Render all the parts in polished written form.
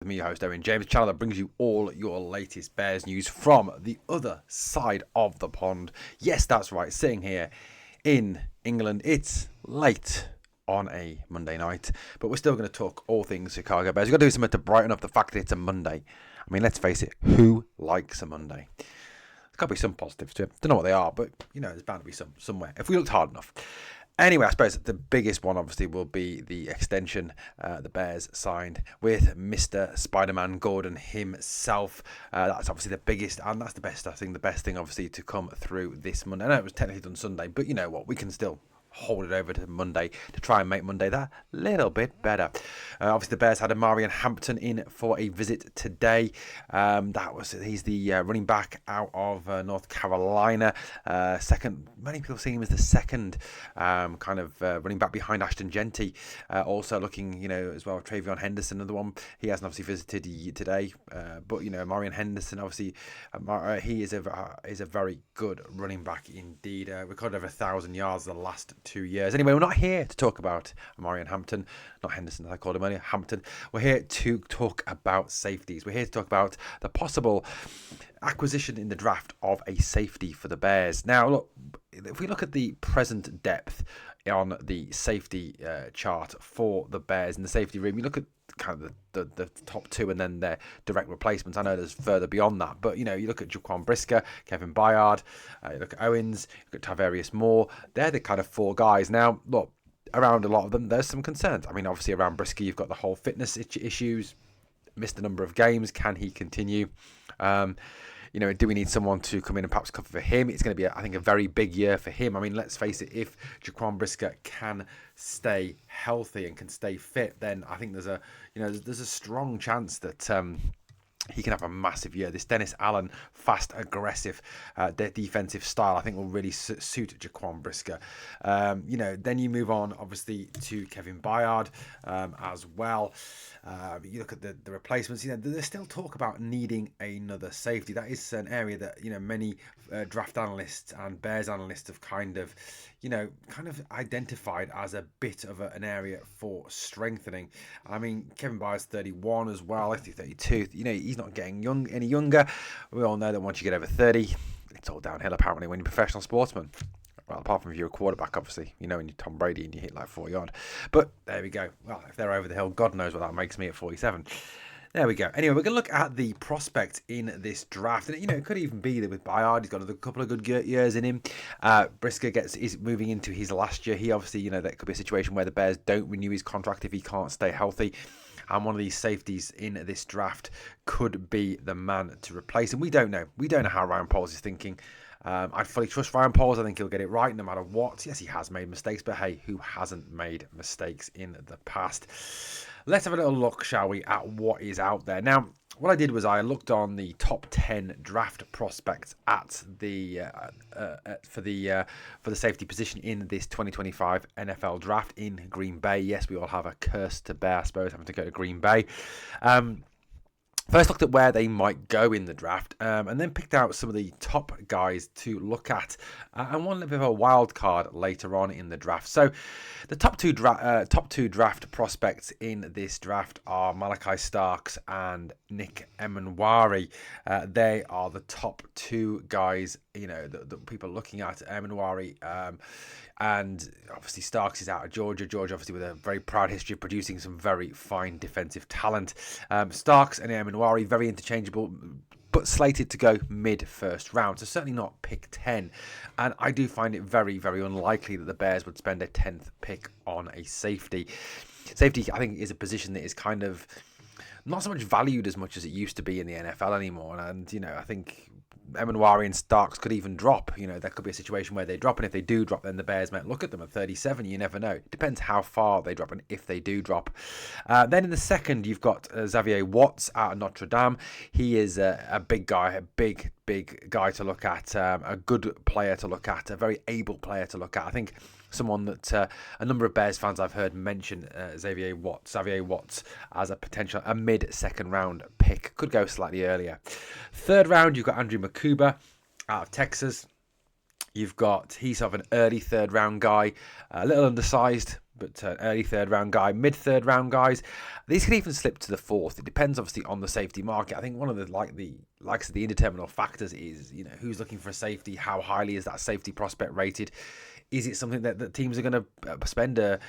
Me, your host, Owen James, channel that brings you all your latest Bears news from the other side of the pond. Yes, that's right, sitting here in England. It's late on a Monday night, but we're still going to talk all things Chicago Bears. We've got to do something to brighten up the fact that it's a Monday. I mean, let's face it, who likes a Monday? There's got to be some positives to it. Don't know what they are, but, there's bound to be some somewhere, if we looked hard enough. Anyway, I suppose the biggest one, obviously, will be the extension the Bears signed with Mr. Spider-Man Gordon himself. That's obviously the biggest, and that's the best, I think, the best thing, obviously, to come through this Monday. I know it was technically done Sunday, but you know what? We can still hold it over to Monday to try and make Monday that little bit better. Obviously, the Bears had Marion Hampton in for a visit today. He's the running back out of North Carolina. Second, many people see him as the second running back behind Ashton Genty. Also looking, as well, Travion Henderson, another one. He hasn't obviously visited today, but Marion Henderson, obviously, he is a very good running back indeed. Recorded over 1,000 yards the last 2 years. Anyway, we're not here to talk about Marion Hampton, not Henderson as I called him earlier, Hampton. We're here to talk about safeties. We're here to talk about the possible acquisition in the draft of a safety for the Bears. Now, look, if we look at the present depth on the safety chart for the Bears in the safety room, you look at kind of the top two and then their direct replacements. I know there's further beyond that, but you look at Jaquan Brisker, Kevin Byard, you look at Owens, you look at Tavarius Moore. They're the kind of four guys. Now, look, around a lot of them, there's some concerns. I mean, obviously around Brisker, you've got the whole fitness issues, missed a number of games. Can he continue? Do we need someone to come in and perhaps cover for him? It's going to be, I think, a very big year for him. I mean, let's face it, if Jaquan Brisker can stay healthy and can stay fit, then I think there's a strong chance that he can have a massive year. This Dennis Allen, fast, aggressive, defensive style, I think will really suit Jaquan Brisker. Then you move on, obviously, to Kevin Byard as well. You look at the replacements. There's still talk about needing another safety. That is an area that many draft analysts and Bears analysts have kind of identified as a bit of an area for strengthening. I mean, Kevin Byard's 31 as well. I think 32. He's not getting any younger. We all know that once you get over 30, it's all downhill apparently when you're a professional sportsman. Well, apart from if you're a quarterback, obviously, when you're Tom Brady and you hit like 40 odd. But there we go. Well, if they're over the hill, God knows what that makes me at 47. There we go. Anyway, we're going to look at the prospect in this draft. And, it could even be that with Byard, he's got a couple of good years in him. Brisker is moving into his last year. He obviously, that could be a situation where the Bears don't renew his contract if he can't stay healthy. And one of these safeties in this draft could be the man to replace him. We don't know. We don't know how Ryan Poles is thinking. I fully trust Ryan Poles. I think he'll get it right no matter what. Yes, he has made mistakes, but hey, who hasn't made mistakes in the past? Let's have a little look, shall we, at what is out there. Now, what I did was I looked on the top 10 draft prospects at the for the safety position in this 2025 NFL draft in Green Bay. Yes, we all have a curse to bear, I suppose, having to go to Green Bay. First looked at where they might go in the draft, and then picked out some of the top guys to look at, and one little bit of a wild card later on in the draft. So, the top two draft prospects in this draft are Malachi Starks and Nick Emenwari. They are the top two guys, that people are looking at. Emenwari, and obviously Starks is out of Georgia. Georgia, obviously, with a very proud history of producing some very fine defensive talent. Starks and Emenwari, very interchangeable, but slated to go mid-first round, so certainly not pick 10. And I do find it very, very unlikely that the Bears would spend a 10th pick on a safety. Safety, I think, is a position that is kind of not so much valued as much as it used to be in the NFL anymore. And, I think Emenwari and Starks could even drop. There could be a situation where they drop, and if they do drop, then the Bears might look at them at 37. You never know. It depends how far they drop and if they do drop. Then in the second, you've got Xavier Watts out of Notre Dame. He is a big guy, a big guy to look at, a good player to look at, a very able player to look at. I think someone that a number of Bears fans I've heard mention Xavier Watts as a mid-second round pick. Could go slightly earlier. Third round, you've got Andrew Makuba out of Texas. He's sort of an early third round guy, a little undersized, but early third round guy, mid third round guys. These can even slip to the fourth. It depends obviously on the safety market. I think one of the the indeterminate factors is who's looking for a safety, how highly is that safety prospect rated. Is it something that teams are going to spend a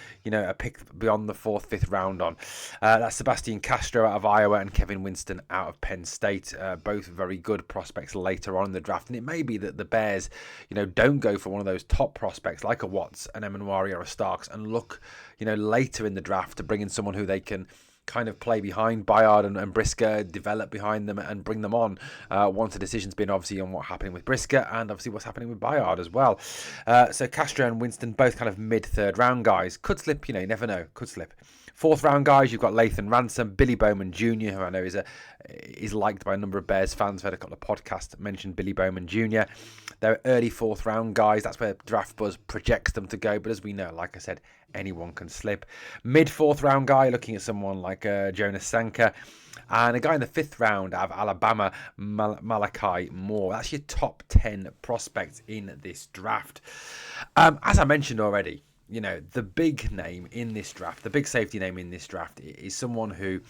pick beyond the fourth, fifth round on? That's Sebastian Castro out of Iowa and Kevin Winston out of Penn State. Both very good prospects later on in the draft. And it may be that the Bears, don't go for one of those top prospects like a Watts, an Emanwari or a Starks and look, later in the draft to bring in someone who they can kind of play behind Bayard and Brisker, develop behind them and bring them on once the decision's been obviously on what's happening with Brisker and obviously what's happening with Bayard as well. So Castro and Winston, both kind of mid-third round guys. Could slip, you never know, could slip. Fourth round guys, you've got Lathan Ransom, Billy Bowman Jr., who I know is liked by a number of Bears fans. I've had a couple of podcasts that mentioned Billy Bowman Jr. They're early fourth round guys. That's where Draft Buzz projects them to go. But as we know, like I said, anyone can slip. Mid fourth round guy, looking at someone like Jonas Sanka. And a guy in the fifth round out of Alabama, Malachi Moore. That's your top 10 prospects in this draft. As I mentioned already, the big name in this draft, the big safety name in this draft is someone who,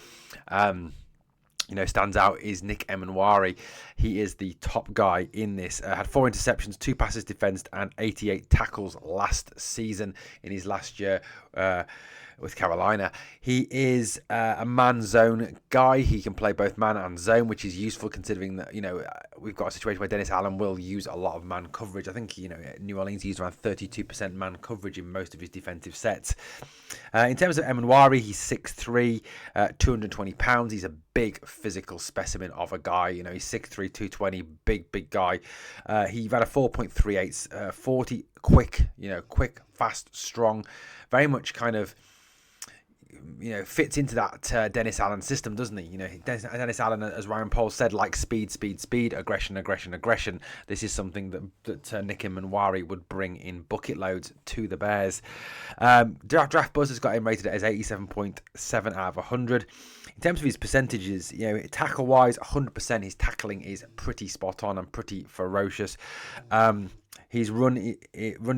stands out is Nick Emanwari. He is the top guy in this. Had 4 interceptions, 2 passes defensed, and 88 tackles last season in his last year with Carolina. He is a man zone guy. He can play both man and zone, which is useful considering that, we've got a situation where Dennis Allen will use a lot of man coverage. I think, New Orleans used around 32% man coverage in most of his defensive sets. In terms of Emanwari, he's 6'3", 220 pounds. He's a big physical specimen of a guy. He's 6'3", 220, big guy. He ran a 4.38, 40, quick, fast, strong, very much kind of, fits into that Dennis Allen system, doesn't he? Dennis Allen, as Ryan Poles said, like speed, aggression. This is something that Nick Emanwari would bring in bucket loads to the Bears. Draft Buzz has got him rated as 87.7 out of 100. In terms of his percentages, tackle-wise, 100%. His tackling is pretty spot on and pretty ferocious. His run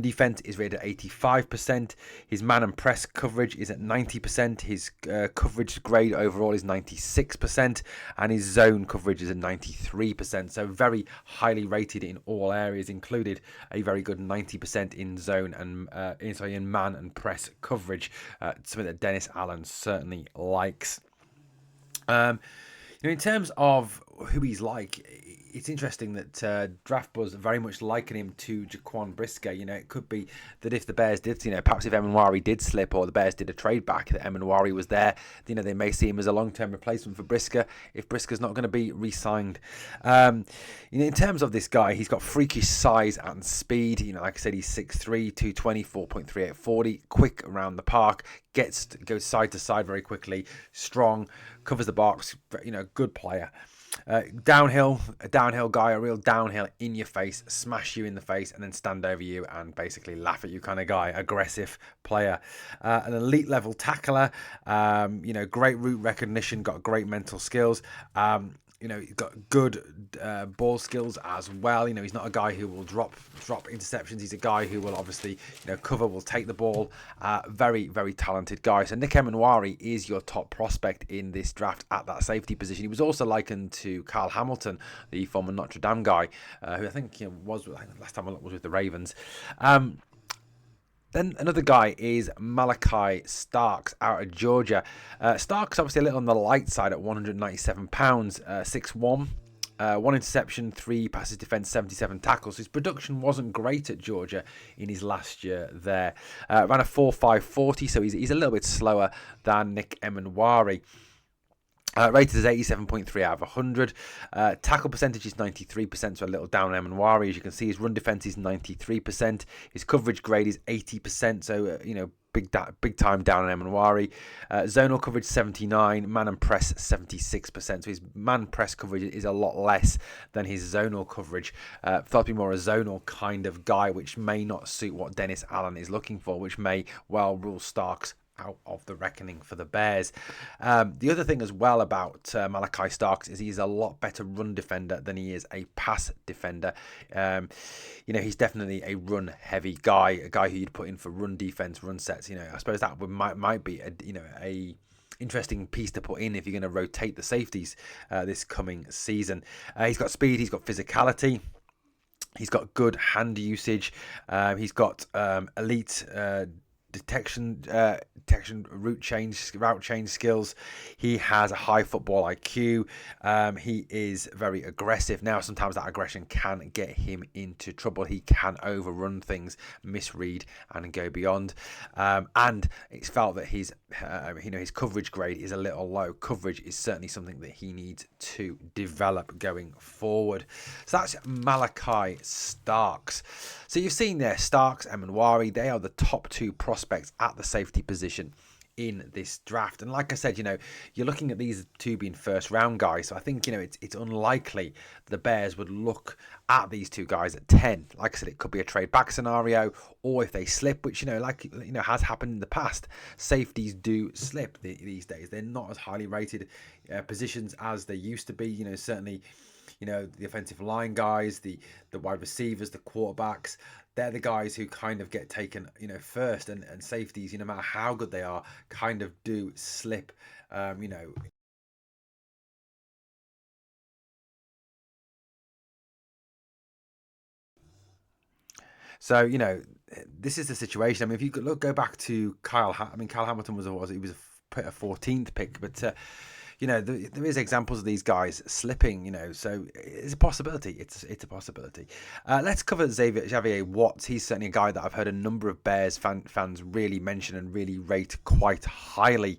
defense is rated at 85%. His man and press coverage is at 90%. His coverage grade overall is 96%. And his zone coverage is at 93%. So very highly rated in all areas, included a very good 90% in zone and in man and press coverage. Something that Dennis Allen certainly likes. In terms of who he's like, it's interesting that Draft Buzz very much liken him to Jaquan Brisker. It could be that if the Bears did, perhaps if Emanwari did slip or the Bears did a trade back, that Emanwari was there, they may see him as a long-term replacement for Brisker if Brisker's not going to be re-signed. In terms of this guy, he's got freakish size and speed. Like I said, he's 6'3", 220, 4.38, 40, quick around the park, goes side to side very quickly, strong, covers the box, good player. A downhill guy, a real downhill in your face, smash you in the face and then stand over you and basically laugh at you kind of guy. Aggressive player, an elite level tackler, great route recognition, got great mental skills. He's got good ball skills as well. He's not a guy who will drop interceptions. He's a guy who will obviously, cover, will take the ball. Very, very talented guy. So Nick Emanwari is your top prospect in this draft at that safety position. He was also likened to Kyle Hamilton, the former Notre Dame guy, who I think last time I looked was with the Ravens. Then another guy is Malachi Starks out of Georgia. Starks obviously a little on the light side at 197 pounds, 6'1", 1 interception, 3 passes defense, 77 tackles. His production wasn't great at Georgia in his last year there. Ran a 4.5 40, so he's a little bit slower than Nick Emanwari. Rated as 87.3 out of 100. Tackle percentage is 93%, so a little down on Emanwari. As you can see, his run defense is 93%. His coverage grade is 80%, so, big time down on Emanwari. Zonal coverage 79, man and press 76%. So his man press coverage is a lot less than his zonal coverage. Thought to be more a zonal kind of guy, which may not suit what Dennis Allen is looking for, which may well rule Starks out of the reckoning for the Bears. The other thing as well about Malachi Starks is he's a lot better run defender than he is a pass defender. He's definitely a run heavy guy, a guy who you'd put in for run defense, run sets. I suppose that might be a interesting piece to put in if you're going to rotate the safeties this coming season. He's got speed, he's got physicality. He's got good hand usage. He's got elite detection, route change skills. He has a high football IQ. He is very aggressive. Now, sometimes that aggression can get him into trouble. He can overrun things, misread, and go beyond. And it's felt that his coverage grade is a little low. Coverage is certainly something that he needs to develop going forward. So that's Malachi Starks. So you've seen there, Starks and Manwari, they are the top two prospects at the safety position in this draft. And like I said, you're looking at these two being first round guys. So I think, it's unlikely the Bears would look at these two guys at 10. Like I said, it could be a trade back scenario, or if they slip, which, has happened in the past. Safeties do slip these days. They're not as highly rated positions as they used to be. Certainly, the offensive line guys, the wide receivers, the quarterbacks, they're the guys who kind of get taken, first, and safeties, no matter how good they are, kind of do slip, So, this is the situation. I mean, if you go back to Kyle Hamilton was he was a 14th pick, but there is examples of these guys slipping, so it's a possibility. It's a possibility. Let's cover Xavier Watts. He's certainly a guy that I've heard a number of Bears fans really mention and really rate quite highly.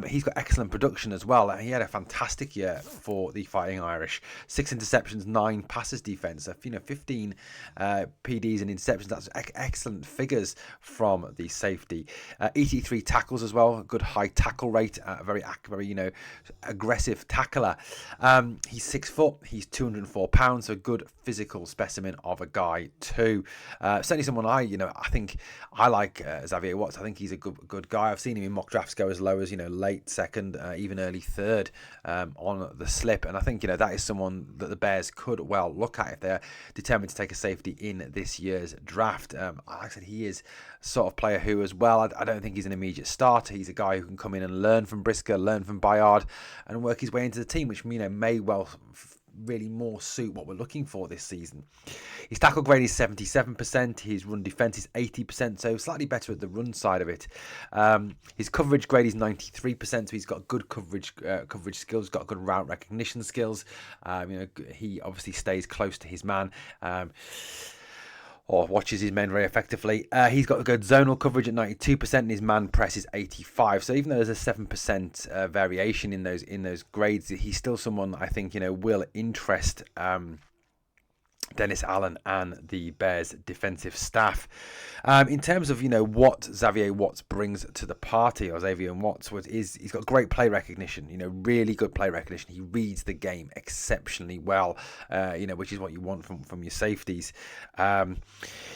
He's got excellent production as well. He had a fantastic year for the Fighting Irish. 6 interceptions, 9 passes defense. 15 PDs and interceptions. That's excellent figures from the safety. 83 tackles as well. Good high tackle rate. Very aggressive tackler. He's 6 foot. He's 204 pounds. So a good physical specimen of a guy too. Certainly someone I think I like Xavier Watts. I think he's a good guy. I've seen him in mock drafts go as low as late second, even early third on the slip, and I think that is someone that the Bears could well look at if they're determined to take a safety in this year's draft. Like I said, he is sort of player who as well, I don't think he's an immediate starter. He's a guy who can come in and learn from Brisker, learn from Bayard, and work his way into the team, which may well really more suit what we're looking for this season. His tackle grade is 77%. His run defense is 80%, so slightly better at the run side of it. His coverage grade is 93%, so he's got good coverage skills, got good route recognition skills. He obviously stays close to his man. Or watches his men very effectively. He's got a good zonal coverage at 92%, and his man press is 85%. So even though there's a 7% variation in those grades, he's still someone I think will interest Dennis Allen and the Bears defensive staff. In terms of what Xavier Watts brings to the party, or Xavier Watts he's got great play recognition, really good play recognition. He reads the game exceptionally well, which is what you want from your safeties.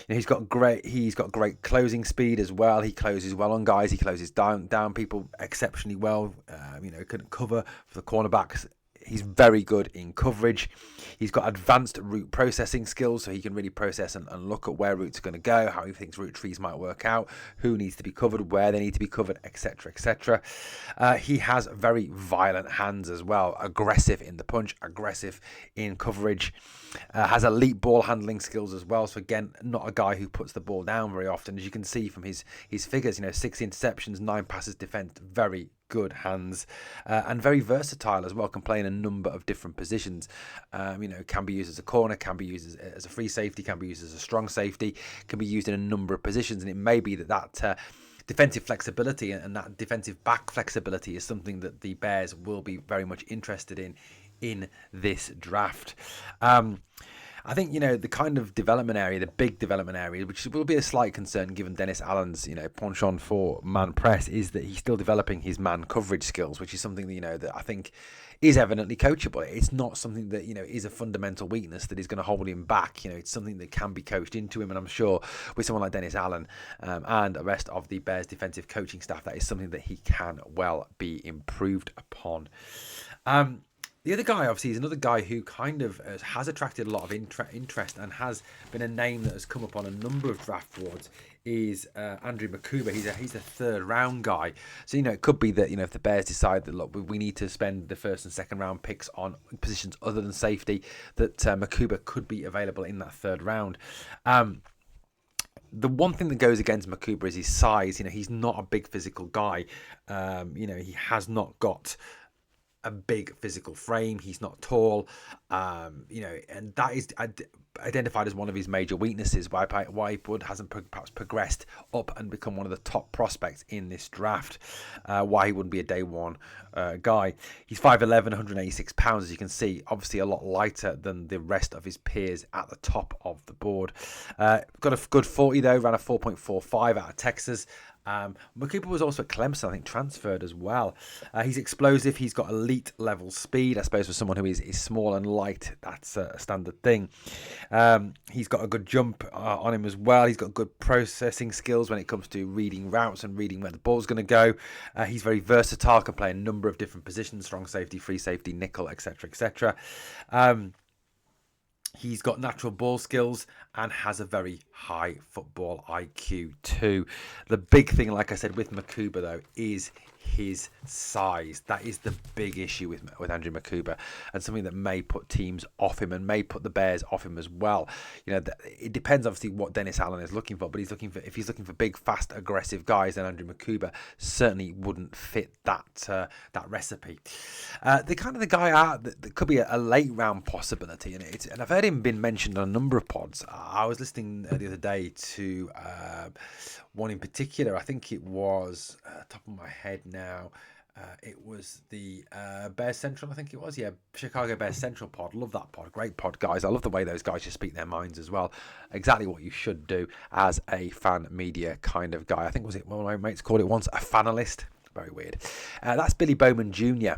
He's got great closing speed as well. He closes well on guys. He closes down people exceptionally well. Can cover for the cornerbacks. He's very good in coverage. He's got advanced route processing skills, so he can really process and look at where routes are going to go, how he thinks route trees might work out, who needs to be covered, where they need to be covered, etc., etc. He has very violent hands as well, aggressive in the punch, aggressive in coverage. Has elite ball handling skills as well. So again, not a guy who puts the ball down very often, as you can see from his figures. 6 interceptions, 9 passes defense, very good hands, and very versatile as well. Can play in a number of different positions. Can be used as a corner, can be used as a free safety, can be used as a strong safety, can be used in a number of positions. And it may be that defensive flexibility and that defensive back flexibility is something that the Bears will be very much interested in this draft. I think, the kind of development area, the big development area, which will be a slight concern given Dennis Allen's, penchant for man press, is that he's still developing his man coverage skills, which is something that, that I think is evidently coachable. It's not something that, is a fundamental weakness that is going to hold him back. It's something that can be coached into him. And I'm sure with someone like Dennis Allen and the rest of the Bears defensive coaching staff, that is something that he can well be improved upon. The other guy, obviously, is another guy who kind of has attracted a lot of interest and has been a name that has come up on a number of draft boards, is Andrew Makuba. He's a third round guy. So, it could be that, if the Bears decide that, look, we need to spend the first and second round picks on positions other than safety, that Makuba could be available in that third round. The one thing that goes against Makuba is his size. He's not a big physical guy. He has not got a big physical frame. He's not tall, and that is identified as one of his major weaknesses, why Bud hasn't perhaps progressed up and become one of the top prospects in this draft, why he wouldn't be a day one guy. He's 5'11", 186 pounds, as you can see, obviously a lot lighter than the rest of his peers at the top of the board. Got a good 40 though, ran a 4.45 out of Texas. Makuba was also at Clemson, I think, transferred as well. He's explosive. He's got elite level speed. I suppose for someone who is small and light, that's a standard thing. He's got a good jump on him as well. He's got good processing skills when it comes to reading routes and reading where the ball's going to go. He's very versatile, can play a number of different positions: strong safety, free safety, nickel, etc., etc. He's got natural ball skills and has a very high football IQ too. The big thing, like I said, with Makuba, though, is his size. That is the big issue with Andrew Makuba, and something that may put teams off him and may put the Bears off him as well. It depends obviously what Dennis Allen is looking for, but if he's looking for big, fast, aggressive guys, then Andrew Makuba certainly wouldn't fit that recipe. The guy that could be a late round possibility, and I've heard him been mentioned on a number of pods. I was listening the other day to one in particular. I think it was top of my head now. It was the Bears Central, I think it was. Yeah, Chicago Bears Central pod. Love that pod. Great pod, guys. I love the way those guys just speak their minds as well. Exactly what you should do as a fan media kind of guy. I think one of my mates called it once a fanalist. Very weird. That's Billy Bowman Jr.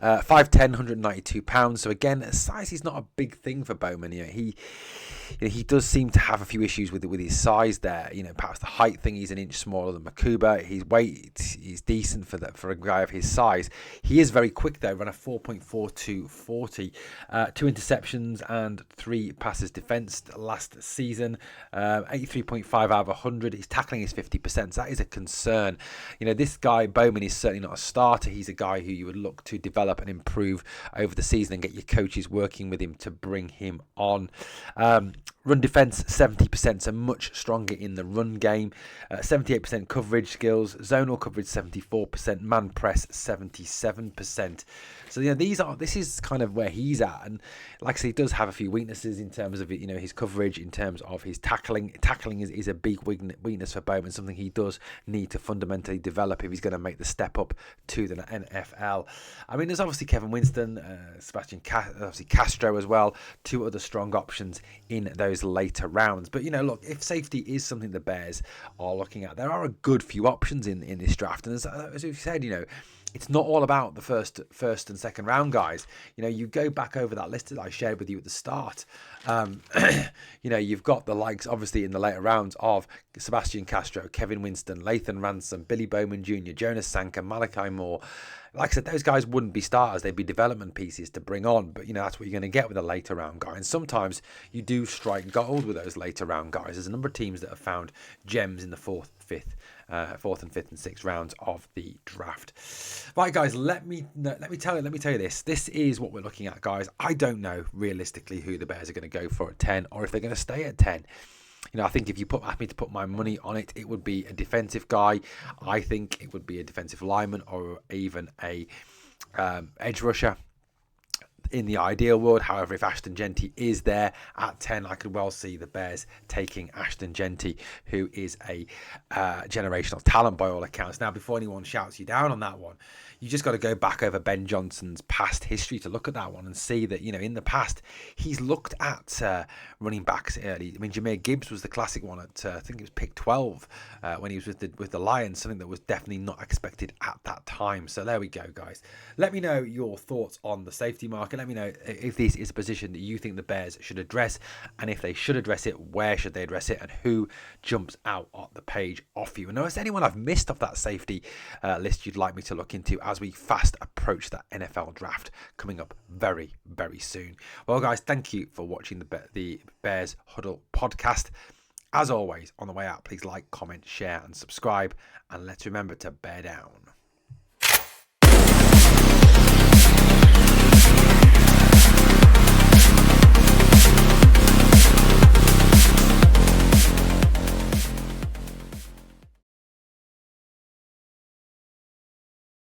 5'10", 192 pounds. So again, size is not a big thing for Bowman. He does seem to have a few issues with his size there. Perhaps the height thing, he's an inch smaller than Makuba. His weight, he's decent for a guy of his size. He is very quick though, ran a 4.42 40, 2 interceptions and 3 passes defensed last season, 83.5 out of 100. His tackling is 50%, so that is a concern. This guy Bowman is certainly not a starter. He's a guy who you would look to develop and improve over the season and get your coaches working with him to bring him on. Run defense 70%, so much stronger in the run game. 78% coverage skills, zonal coverage 74%, man press 77%. So this is kind of where he's at, and like I say, he does have a few weaknesses in terms of his coverage, in terms of his tackling. Tackling is a big weakness for Bowman, something he does need to fundamentally develop if he's going to make the step up to the NFL. I mean, there's obviously Kevin Winston, Sebastian Castro as well, 2 other strong options in those later rounds. But look, if safety is something the Bears are looking at, there are a good few options in this draft, and as we've said, it's not all about the first and second round guys. You go back over that list that I shared with you at the start. You've got the likes, obviously, in the later rounds of Sebastian Castro, Kevin Winston, Lathan Ransom, Billy Bowman Jr., Jonas Sanka, Malachi Moore. Like I said, those guys wouldn't be starters. They'd be development pieces to bring on. But, that's what you're going to get with a later round guy. And sometimes you do strike gold with those later round guys. There's a number of teams that have found gems in the fourth and fifth and sixth rounds of the draft. Right, guys, let me tell you this. This is what we're looking at, guys. I don't know realistically who the Bears are going to go for at 10, or if they're going to stay at 10. I think if you asked me to put my money on it, it would be a defensive guy. I think it would be a defensive lineman or even a edge rusher. in the ideal world. However, if Ashton Genty is there at 10, I could well see the Bears taking Ashton Genty, who is a generational talent by all accounts. Now, before anyone shouts you down on that one, you just got to go back over Ben Johnson's past history to look at that one and see that, in the past, he's looked at running backs early. I mean, Jahmyr Gibbs was the classic one at, I think it was pick 12 when he was with the Lions, something that was definitely not expected at that time. So there we go, guys. Let me know your thoughts on the safety market. Let me know if this is a position that you think the Bears should address, and if they should address it, where should they address it, and who jumps out on the page off you. And is there anyone I've missed off that safety list you'd like me to look into as we fast approach that NFL draft coming up very, very soon? Well, guys, thank you for watching the Bears Huddle podcast. As always, on the way out, please like, comment, share, and subscribe. And let's remember to bear down.